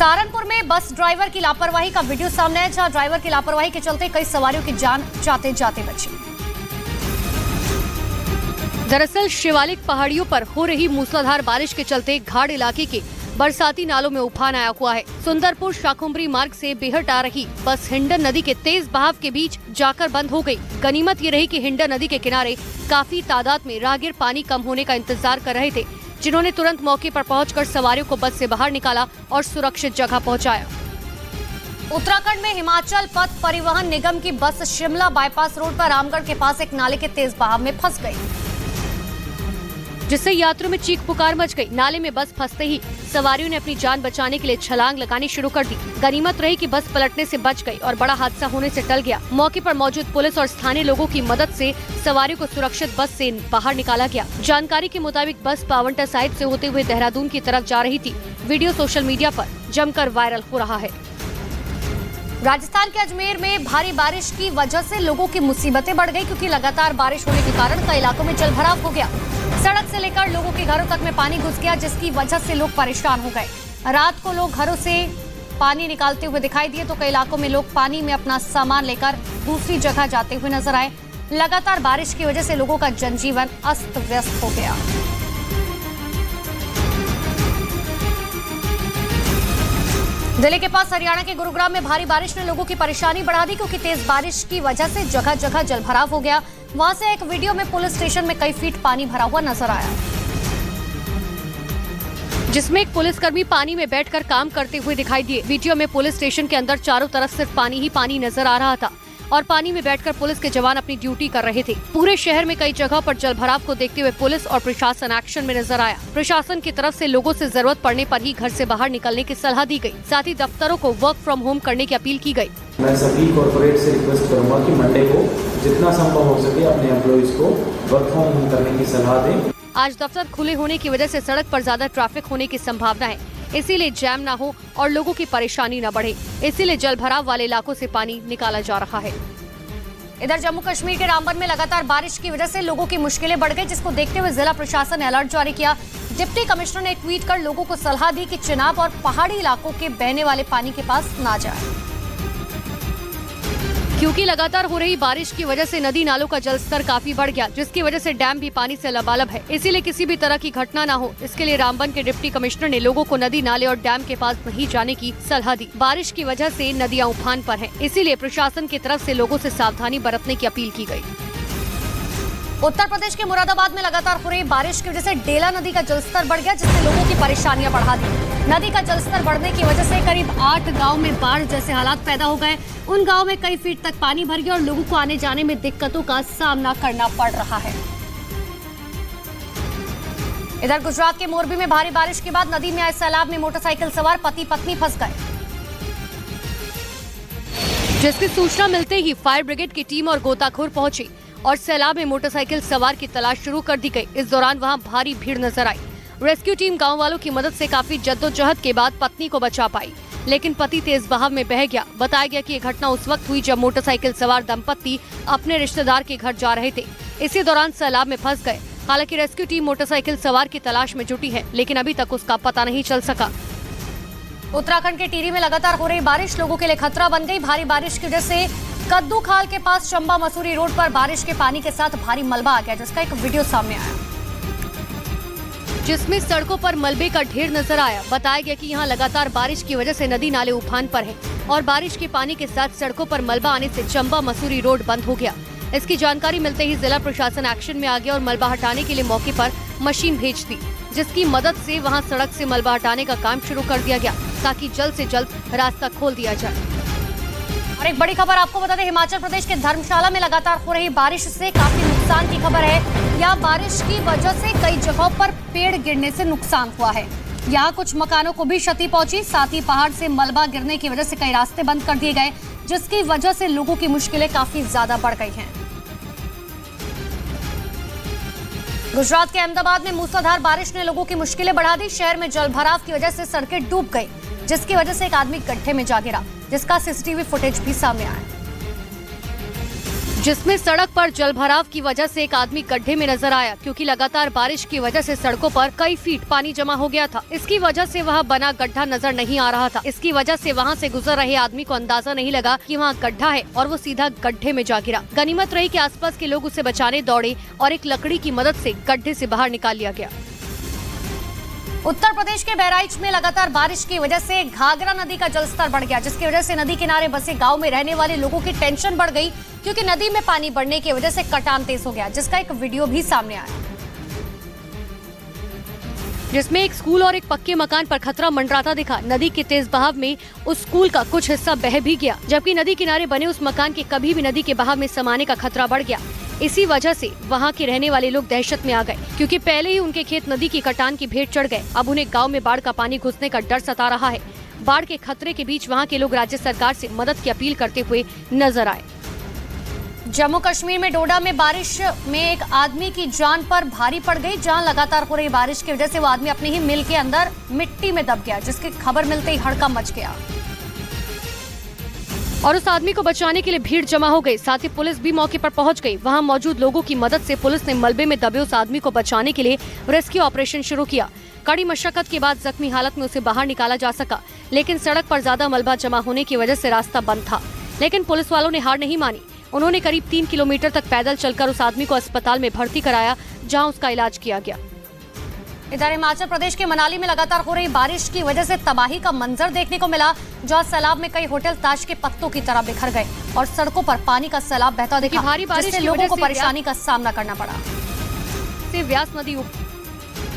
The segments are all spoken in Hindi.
सहारनपुर में बस ड्राइवर की लापरवाही का वीडियो सामने आया, जहां ड्राइवर की लापरवाही के चलते कई सवारियों की जान जाते जाते बची। दरअसल शिवालिक पहाड़ियों पर हो रही मूसलाधार बारिश के चलते घाड़ इलाके के बरसाती नालों में उफान आया हुआ है। सुंदरपुर शाकुंभरी मार्ग से बेहट आ रही बस हिंडन नदी के तेज बहाव के बीच जाकर बंद हो गई। गनीमत ये रही कि हिंडन नदी के किनारे काफी तादाद में राहगीर पानी कम होने का इंतजार कर रहे थे, जिन्होंने तुरंत मौके पर पहुंचकर सवारियों को बस से बाहर निकाला और सुरक्षित जगह पहुंचाया। उत्तराखंड में हिमाचल पथ परिवहन निगम की बस शिमला बाईपास रोड पर रामगढ़ के पास एक नाले के तेज बहाव में फंस गई, जिससे यात्रियों में चीख पुकार मच गई। नाले में बस फंसते ही सवारियों ने अपनी जान बचाने के लिए छलांग लगानी शुरू कर दी। गनीमत रही कि बस पलटने से बच गई और बड़ा हादसा होने से टल गया। मौके पर मौजूद पुलिस और स्थानीय लोगों की मदद से सवारियों को सुरक्षित बस से बाहर निकाला गया। जानकारी के मुताबिक बस पावंटा साइड से होते हुए देहरादून की तरफ जा रही थी। वीडियो सोशल मीडिया पर जमकर वायरल हो रहा है। राजस्थान के अजमेर में भारी बारिश की वजह से लोगों की मुसीबतें बढ़ गई, क्योंकि लगातार बारिश होने के कारण कई इलाकों में जलभराव हो गया। सड़क से लेकर लोगों के घरों तक में पानी घुस गया, जिसकी वजह से लोग परेशान हो गए। रात को लोग घरों से पानी निकालते हुए दिखाई दिए, तो कई इलाकों में लोग पानी में अपना सामान लेकर दूसरी जगह जाते हुए नजर आए। लगातार बारिश की वजह से लोगों का जनजीवन अस्त व्यस्त हो गया। दिल्ली के पास हरियाणा के गुरुग्राम में भारी बारिश ने लोगों की परेशानी बढ़ा दी, क्योंकि तेज बारिश की वजह से जगह जगह जलभराव हो गया। वहां से एक वीडियो में पुलिस स्टेशन में कई फीट पानी भरा हुआ नजर आया, जिसमें एक पुलिसकर्मी पानी में बैठकर काम करते हुए दिखाई दिए। वीडियो में पुलिस स्टेशन के अंदर चारों तरफ सिर्फ पानी ही पानी नजर आ रहा था और पानी में बैठकर पुलिस के जवान अपनी ड्यूटी कर रहे थे। पूरे शहर में कई जगह पर जलभराव को देखते हुए पुलिस और प्रशासन एक्शन में नजर आया। प्रशासन की तरफ से लोगों से जरूरत पड़ने पर ही घर से बाहर निकलने की सलाह दी गई। साथ ही दफ्तरों को वर्क फ्रॉम होम करने की अपील की गई। मैं सभी कॉर्पोरेट से रिक्वेस्ट करूंगा कि मंडे को जितना संभव हो सके अपने एम्प्लॉइज को वर्क फ्रॉम होम करने की सलाह दें। आज दफ्तर खुले होने की वजह से सड़क पर ज्यादा ट्रैफिक होने की संभावना है, इसीलिए जैम न हो और लोगों की परेशानी न बढ़े, इसीलिए जलभराव वाले इलाकों से पानी निकाला जा रहा है। इधर जम्मू कश्मीर के रामबन में लगातार बारिश की वजह से लोगों की मुश्किलें बढ़ गई, जिसको देखते हुए जिला प्रशासन ने अलर्ट जारी किया। डिप्टी कमिश्नर ने ट्वीट कर लोगों को सलाह दी कि चिनाब और पहाड़ी इलाकों के बहने वाले पानी के पास ना जाए, क्योंकि लगातार हो रही बारिश की वजह से नदी नालों का जलस्तर काफी बढ़ गया, जिसकी वजह से डैम भी पानी से लबालब है। इसीलिए किसी भी तरह की घटना न हो, इसके लिए रामबन के डिप्टी कमिश्नर ने लोगों को नदी नाले और डैम के पास नहीं जाने की सलाह दी। बारिश की वजह से नदियां उफान पर हैं, इसीलिए प्रशासन की तरफ से लोगों से सावधानी बरतने की अपील की गई। उत्तर प्रदेश के मुरादाबाद में लगातार हो रही बारिश की वजह से डेला नदी का जलस्तर बढ़ गया, जिससे लोगों की परेशानियां बढ़ा दी। नदी का जलस्तर बढ़ने की वजह से करीब 8 गांव में बाढ़ जैसे हालात पैदा हो गए। उन गांव में कई फीट तक पानी भर गया और लोगों को आने जाने में दिक्कतों का सामना करना पड़ रहा है। इधर गुजरात के मोरबी में भारी बारिश के बाद नदी में आए सैलाब में मोटरसाइकिल सवार पति पत्नी फंस गए, जिसकी सूचना मिलते ही फायर ब्रिगेड की टीम और गोताखोर पहुंची और सैलाब में मोटरसाइकिल सवार की तलाश शुरू कर दी गई। इस दौरान वहां भारी भीड़ नजर आई। रेस्क्यू टीम गांव वालों की मदद से काफी जद्दोजहद के बाद पत्नी को बचा पाई, लेकिन पति तेज बहाव में बह गया। बताया गया कि यह घटना उस वक्त हुई जब मोटरसाइकिल सवार दंपत्ति अपने रिश्तेदार के घर जा रहे थे। इसी दौरान सैलाब में फंस गए। हालांकि रेस्क्यू टीम मोटरसाइकिल सवार की तलाश में जुटी है, लेकिन अभी तक उसका पता नहीं चल सका। उत्तराखंड के टिहरी में लगातार हो रही बारिश लोगों के लिए खतरा बन गई। भारी बारिश की वजह से कद्दू खाल के पास चंबा मसूरी रोड पर बारिश के पानी के साथ भारी मलबा आ गया, जिसका एक वीडियो सामने आया, जिसमें सड़कों पर मलबे का ढेर नजर आया। बताया गया कि यहां लगातार बारिश की वजह से नदी नाले उफान पर हैं और बारिश के पानी के साथ सड़कों पर मलबा आने से चंबा मसूरी रोड बंद हो गया। इसकी जानकारी मिलते ही जिला प्रशासन एक्शन में आ गया और मलबा हटाने के लिए मौके पर मशीन भेज दी, जिसकी मदद से वहां सड़क से मलबा हटाने का काम शुरू कर दिया गया, ताकि जल्द से जल्द रास्ता खोल दिया जाए। और एक बड़ी खबर आपको बता दें, हिमाचल प्रदेश के धर्मशाला में लगातार हो रही बारिश से काफी नुकसान की खबर है। यहाँ बारिश की वजह से कई जगहों पर पेड़ गिरने से नुकसान हुआ है। यहाँ कुछ मकानों को भी क्षति पहुंची। साथ ही पहाड़ से मलबा गिरने की वजह से कई रास्ते बंद कर दिए गए, जिसकी वजह से लोगों की मुश्किलें काफी ज्यादा बढ़ गई हैं। गुजरात के अहमदाबाद में मूसलाधार बारिश ने लोगों की मुश्किलें बढ़ा दी। शहर में जलभराव की वजह से सड़कें डूब गई, जिसकी वजह से एक आदमी गड्ढे में जा गिरा, जिसका सीसीटीवी फुटेज भी सामने आया। जिसमें सड़क पर जलभराव की वजह से एक आदमी गड्ढे में नजर आया, क्योंकि लगातार बारिश की वजह से सड़कों पर कई फीट पानी जमा हो गया था। इसकी वजह से वह बना गड्ढा नजर नहीं आ रहा था। इसकी वजह से वहां से गुजर रहे आदमी को अंदाजा नहीं लगा कि वहां गड्ढा है और वो सीधा गड्ढे में जा गिरा। गनीमत रही कि आसपास के लोग उसे बचाने दौड़े और एक लकड़ी की मदद से गड्ढे से बाहर निकाल लिया गया। उत्तर प्रदेश के बहराइच में लगातार बारिश की वजह से घाघरा नदी का जलस्तर बढ़ गया, जिसकी वजह से नदी किनारे बसे गांव में रहने वाले लोगों की टेंशन बढ़ गई, क्योंकि नदी में पानी बढ़ने की वजह से कटान तेज हो गया, जिसका एक वीडियो भी सामने आया, जिसमें एक स्कूल और एक पक्के मकान पर खतरा मंडराता दिखा। नदी के तेज बहाव में उस स्कूल का कुछ हिस्सा बह भी गया, जबकि नदी किनारे बने उस मकान के कभी भी नदी के बहाव में समाने का खतरा बढ़ गया। इसी वजह से वहां के रहने वाले लोग दहशत में आ गए, क्योंकि पहले ही उनके खेत नदी की कटान की भेंट चढ़ गए। अब उन्हें गांव में बाढ़ का पानी घुसने का डर सता रहा है। बाढ़ के खतरे के बीच वहां के लोग राज्य सरकार से मदद की अपील करते हुए नजर आए। जम्मू कश्मीर में डोडा में बारिश में एक आदमी की जान पर भारी पड़ गई, जहां लगातार हो रही बारिश की वजह से वो आदमी अपने ही मिल के अंदर मिट्टी में दब गया, जिसकी खबर मिलते ही हड़कंप मच गया और उस आदमी को बचाने के लिए भीड़ जमा हो गई। साथ ही पुलिस भी मौके पर पहुंच गई। वहां मौजूद लोगों की मदद से पुलिस ने मलबे में दबे उस आदमी को बचाने के लिए रेस्क्यू ऑपरेशन शुरू किया। कड़ी मशक्कत के बाद जख्मी हालत में उसे बाहर निकाला जा सका, लेकिन सड़क पर ज्यादा मलबा जमा होने की वजह से रास्ता बंद था। लेकिन पुलिस वालों ने हार नहीं मानी। उन्होंने करीब 3 किलोमीटर तक पैदल चलकर उस आदमी को अस्पताल में भर्ती कराया, जहाँ उसका इलाज किया गया। इधर हिमाचल प्रदेश के मनाली में लगातार हो रही बारिश की वजह से तबाही का मंजर देखने को मिला, जहां सैलाब में कई होटल ताश के पत्तों की तरह बिखर गए और सड़कों पर पानी का सैलाब बहता दिखा, भारी बारिश जिससे की लोगों वजह को से परेशानी का सामना करना पड़ा।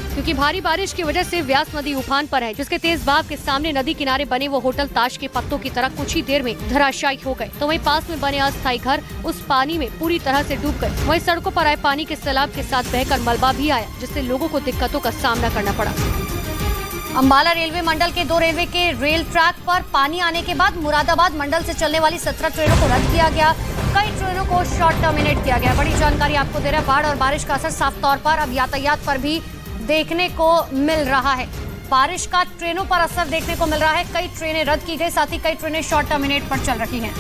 क्योंकि भारी बारिश की वजह से व्यास नदी उफान पर है, जिसके तेज बहाव के सामने नदी किनारे बने वो होटल ताश के पत्तों की तरह कुछ ही देर में धराशायी हो गए। तो वहीं पास में बने अस्थायी घर उस पानी में पूरी तरह से डूब गए। वहीं सड़कों पर आए पानी के सैलाब के साथ बहकर मलबा भी आया, जिससे लोगों को दिक्कतों का सामना करना पड़ा। अंबाला रेलवे मंडल के 2 रेलवे के रेल ट्रैक पर पानी आने के बाद मुरादाबाद मंडल से चलने वाली 17 ट्रेनों को रद्द किया गया। कई ट्रेनों को शॉर्ट टर्मिनेट किया गया। बड़ी जानकारी आपको दे रहा है। बाढ़ और बारिश का असर साफ तौर पर अब यातायात पर भी देखने को मिल रहा है। बारिश का ट्रेनों पर असर देखने को मिल रहा है। कई ट्रेनें रद्द की गई, साथ ही कई ट्रेनें शॉर्ट टर्मिनेट पर चल रही हैं।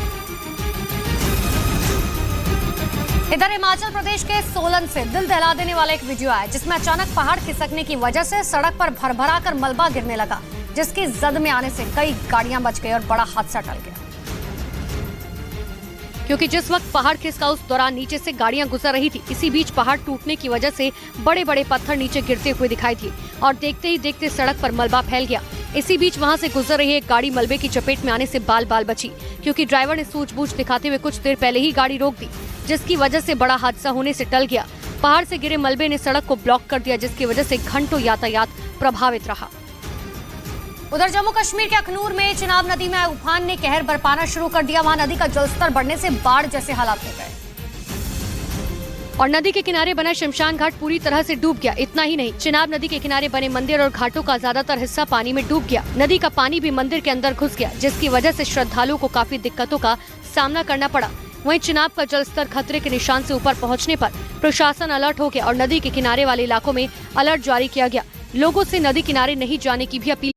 इधर हिमाचल प्रदेश के सोलन से दिल दहला देने वाला एक वीडियो आया, जिसमें अचानक पहाड़ खिसकने की वजह से सड़क पर भरभरा कर मलबा गिरने लगा, जिसकी जद में आने से कई गाड़ियां बच गई और बड़ा हादसा टल गया। क्योंकि जिस वक्त पहाड़ खिसका उस दौरान नीचे से गाड़ियां गुजर रही थी। इसी बीच पहाड़ टूटने की वजह से बड़े बड़े पत्थर नीचे गिरते हुए दिखाई दिए और देखते ही देखते सड़क पर मलबा फैल गया। इसी बीच वहां से गुजर रही एक गाड़ी मलबे की चपेट में आने से बाल बाल बची, क्योंकि ड्राइवर ने सूझबूझ दिखाते हुए कुछ देर पहले ही गाड़ी रोक दी, जिसकी वजह से बड़ा हादसा होने से टल गया। पहाड़ से गिरे मलबे ने सड़क को ब्लॉक कर दिया, जिसकी वजह से घंटों यातायात प्रभावित रहा। उधर जम्मू कश्मीर के अखनूर में चिनाब नदी में आए उफान ने कहर बरपाना शुरू कर दिया। वहां नदी का जलस्तर बढ़ने से बाढ़ जैसे हालात हो गए और नदी के किनारे बना शमशान घाट पूरी तरह से डूब गया। इतना ही नहीं, चिनाब नदी के किनारे बने मंदिर और घाटों का ज्यादातर हिस्सा पानी में डूब गया। नदी का पानी भी मंदिर के अंदर घुस गया, जिसकी वजह से श्रद्धालुओं को काफी दिक्कतों का सामना करना पड़ा। वहीं चिनाब का जलस्तर खतरे के निशान से ऊपर पहुंचने पर प्रशासन अलर्ट हो गया और नदी के किनारे वाले इलाकों में अलर्ट जारी किया गया। लोगों से नदी किनारे नहीं जाने की भी अपील